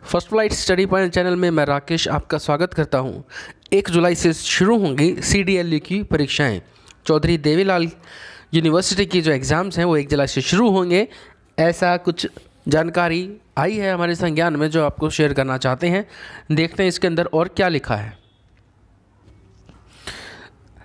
First flight study point channel में मैं राकेश आपका स्वागत करता हूं। 1 जुलाई से शुरू होंगी CDLU की परीक्षाएं। चौधरी देवीलाल यूनिवर्सिटी की जो एग्ज़ाम्स हैं वो 1 जुलाई से शुरू होंगे, ऐसा कुछ जानकारी आई है हमारे संज्ञान में जो आपको शेयर करना चाहते हैं। देखते हैं इसके अंदर और क्या लिखा है।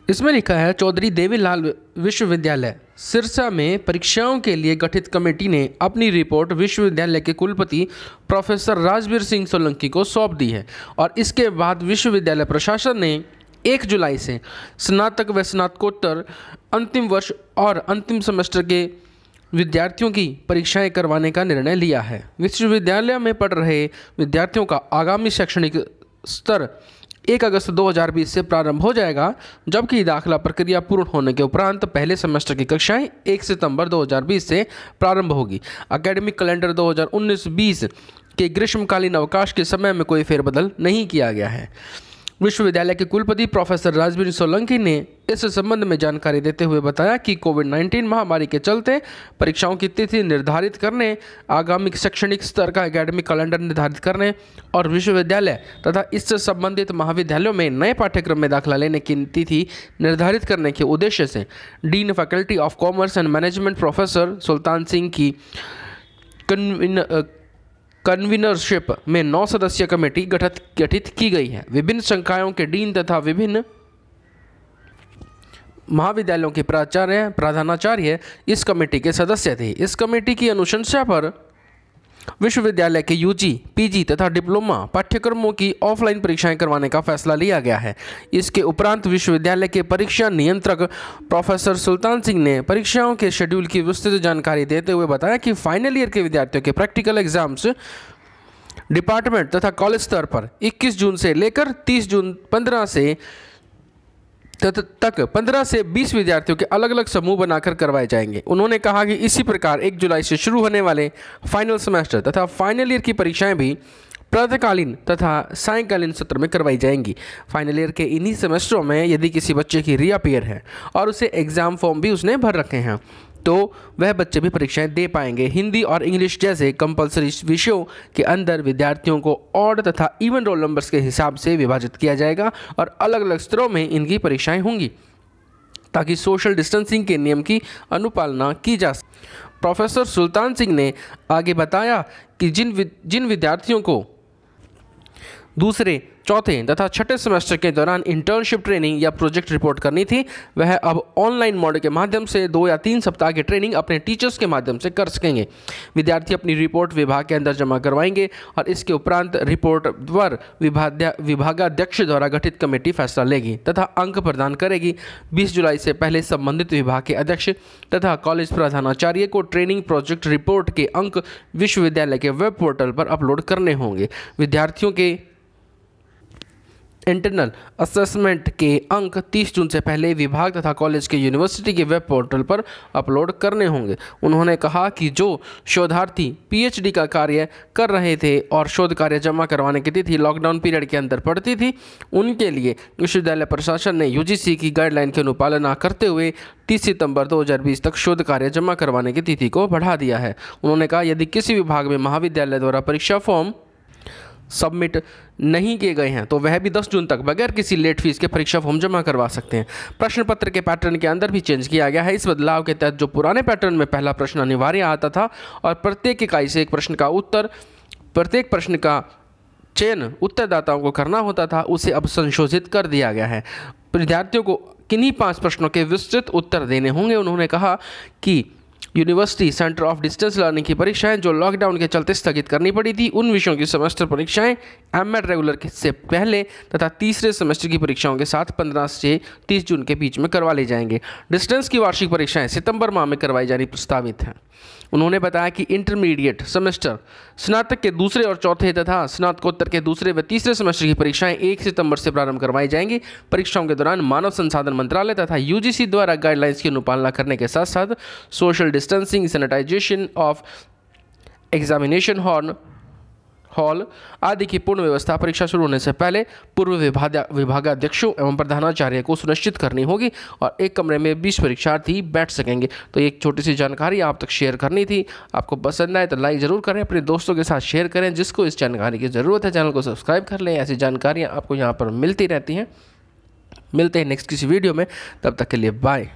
इसमें लिखा है, चौधरी देवीलाल विश्वविद्यालय सिरसा में परीक्षाओं के लिए गठित कमेटी ने अपनी रिपोर्ट विश्वविद्यालय के कुलपति प्रोफेसर राजवीर सिंह सोलंकी को सौंप दी है और इसके बाद विश्वविद्यालय प्रशासन ने 1 जुलाई से स्नातक व स्नातकोत्तर अंतिम वर्ष और अंतिम सेमेस्टर के विद्यार्थियों की परीक्षाएं करवाने का निर्णय लिया है। विश्वविद्यालय में पढ़ रहे विद्यार्थियों का आगामी शैक्षणिक स्तर 1 अगस्त 2020 से प्रारंभ हो जाएगा, जबकि दाखिला प्रक्रिया पूर्ण होने के उपरांत पहले सेमेस्टर की कक्षाएं 1 सितंबर 2020 से प्रारंभ होगी। एकेडमिक कैलेंडर 2019-20 के ग्रीष्मकालीन अवकाश के समय में कोई फेरबदल नहीं किया गया है। विश्वविद्यालय के कुलपति प्रोफेसर राजवीर सोलंकी ने इस संबंध में जानकारी देते हुए बताया कि कोविड-19 महामारी के चलते परीक्षाओं की तिथि निर्धारित करने, आगामी शैक्षणिक स्तर का एकेडमिक कैलेंडर निर्धारित करने और विश्वविद्यालय तथा इससे संबंधित महाविद्यालयों में नए पाठ्यक्रम में दाखिला लेने की तिथि निर्धारित करने के उद्देश्य से dean faculty of commerce and management professor Sultan Singh की कन्वीनरशिप में 9 सदस्यीय कमेटी गठित की गई है। विभिन्न संकायों के डीन तथा विभिन्न महाविद्यालयों के प्रधानाचार्य इस कमेटी के सदस्य थे। इस कमेटी की अनुशंसा पर विश्वविद्यालय के UG, PG तथा डिप्लोमा पाठ्यक्रमों की ऑफलाइन परीक्षाएं करवाने का फैसला लिया गया है। इसके उपरांत विश्वविद्यालय के परीक्षा नियंत्रक प्रोफेसर सुल्तान सिंह ने परीक्षाओं के शेड्यूल की विस्तृत जानकारी देते हुए बताया कि फाइनल ईयर के विद्यार्थियों के प्रैक्टिकल एग्जाम्स डिपार्टमेंट तथा कॉलेज स्तर पर 21 जून से लेकर 30 जून 15 से 20 विद्यार्थियों के अलग अलग समूह बनाकर करवाए जाएंगे। उन्होंने कहा कि इसी प्रकार 1 जुलाई से शुरू होने वाले फाइनल सेमेस्टर तथा फाइनल ईयर की परीक्षाएं भी प्रातःकालीन तथा सायंकालीन सत्र में करवाई जाएंगी। फाइनल ईयर के इन्हीं सेमेस्टरों में यदि किसी बच्चे की रीअपीयर है और उसे एग्ज़ाम फॉर्म भी उसने भर रखे हैं तो वह बच्चे भी परीक्षाएं दे पाएंगे। हिंदी और इंग्लिश जैसे कंपलसरी विषयों के अंदर विद्यार्थियों को ऑड तथा इवन रोल नंबर्स के हिसाब से विभाजित किया जाएगा और अलग अलग स्तरों में इनकी परीक्षाएं होंगी ताकि सोशल डिस्टेंसिंग के नियम की अनुपालना की जा सके। प्रोफेसर सुल्तान सिंह ने आगे बताया कि जिन विद्यार्थियों को दूसरे, चौथे तथा छठे सेमेस्टर के दौरान इंटर्नशिप ट्रेनिंग या प्रोजेक्ट रिपोर्ट करनी थी, वह अब ऑनलाइन मोड के माध्यम से 2 या 3 सप्ताह की ट्रेनिंग अपने टीचर्स के माध्यम से कर सकेंगे। विद्यार्थी अपनी रिपोर्ट विभाग के अंदर जमा करवाएंगे और इसके उपरांत रिपोर्ट पर विभागाध्यक्ष द्वारा गठित कमेटी फैसला लेगी तथा अंक प्रदान करेगी। 20 जुलाई से पहले संबंधित विभाग के अध्यक्ष तथा कॉलेज प्रधानाचार्य को ट्रेनिंग प्रोजेक्ट रिपोर्ट के अंक विश्वविद्यालय के वेब पोर्टल पर अपलोड करने होंगे। विद्यार्थियों के इंटरनल असेसमेंट के अंक 30 जून से पहले विभाग तथा कॉलेज के यूनिवर्सिटी के वेब पोर्टल पर अपलोड करने होंगे। उन्होंने कहा कि जो शोधार्थी PhD का कार्य कर रहे थे और शोध कार्य जमा करवाने की तिथि लॉकडाउन पीरियड के अंदर पड़ती थी, उनके लिए विश्वविद्यालय प्रशासन ने UGC की गाइडलाइन की अनुपालना करते हुए 30 सितंबर 2020 तक शोध कार्य जमा करवाने की तिथि को बढ़ा दिया है। उन्होंने कहा यदि किसी विभाग में महाविद्यालय द्वारा परीक्षा फॉर्म सबमिट नहीं किए गए हैं तो वह भी 10 जून तक बगैर किसी लेट फीस के परीक्षा फॉर्म जमा करवा सकते हैं। प्रश्न पत्र के पैटर्न के अंदर भी चेंज किया गया है। इस बदलाव के तहत जो पुराने पैटर्न में पहला प्रश्न अनिवार्य आता था और प्रत्येक इकाई से प्रत्येक प्रश्न का चयन उत्तरदाताओं को करना होता था, उसे अब संशोधित कर दिया गया है। विद्यार्थियों को किन्हीं 5 प्रश्नों के विस्तृत उत्तर देने होंगे। उन्होंने कहा कि university centre of distance learning की परीक्षाएं जो लॉकडाउन के चलते स्थगित करनी पड़ी थी, उन विषयों की सेमेस्टर परीक्षाएं M.Ed रेगुलर से पहले तथा तीसरे सेमेस्टर की परीक्षाओं के साथ 15 से 30 जून के बीच में करवा ली जाएंगे। डिस्टेंस की वार्षिक परीक्षाएं सितंबर माह में करवाई जानी प्रस्तावित हैं। उन्होंने बताया कि इंटरमीडिएट सेमेस्टर, स्नातक के दूसरे और चौथे तथा स्नातकोत्तर के दूसरे व तीसरे सेमेस्टर की परीक्षाएं 1 सितंबर से प्रारंभ करवाई जाएंगी। परीक्षाओं के दौरान मानव संसाधन मंत्रालय तथा UGC द्वारा गाइडलाइंस की अनुपालना करने के साथ साथ social distancing, sanitisation of examination hall hall आदि की पूर्ण व्यवस्था परीक्षा शुरू होने से पहले पूर्व विभागाध्यक्षों एवं प्रधानाचार्य को सुनिश्चित करनी होगी और एक कमरे में 20 परीक्षार्थी बैठ सकेंगे। तो एक छोटी सी जानकारी आप तक शेयर करनी थी। आपको पसंद आए तो लाइक ज़रूर करें, अपने दोस्तों के साथ शेयर करें जिसको इस जानकारी की ज़रूरत है। चैनल को सब्सक्राइब कर लें, ऐसी जानकारियाँ आपको यहाँ पर मिलती रहती हैं। मिलते हैं नेक्स्ट किसी वीडियो में, तब तक के लिए बाय।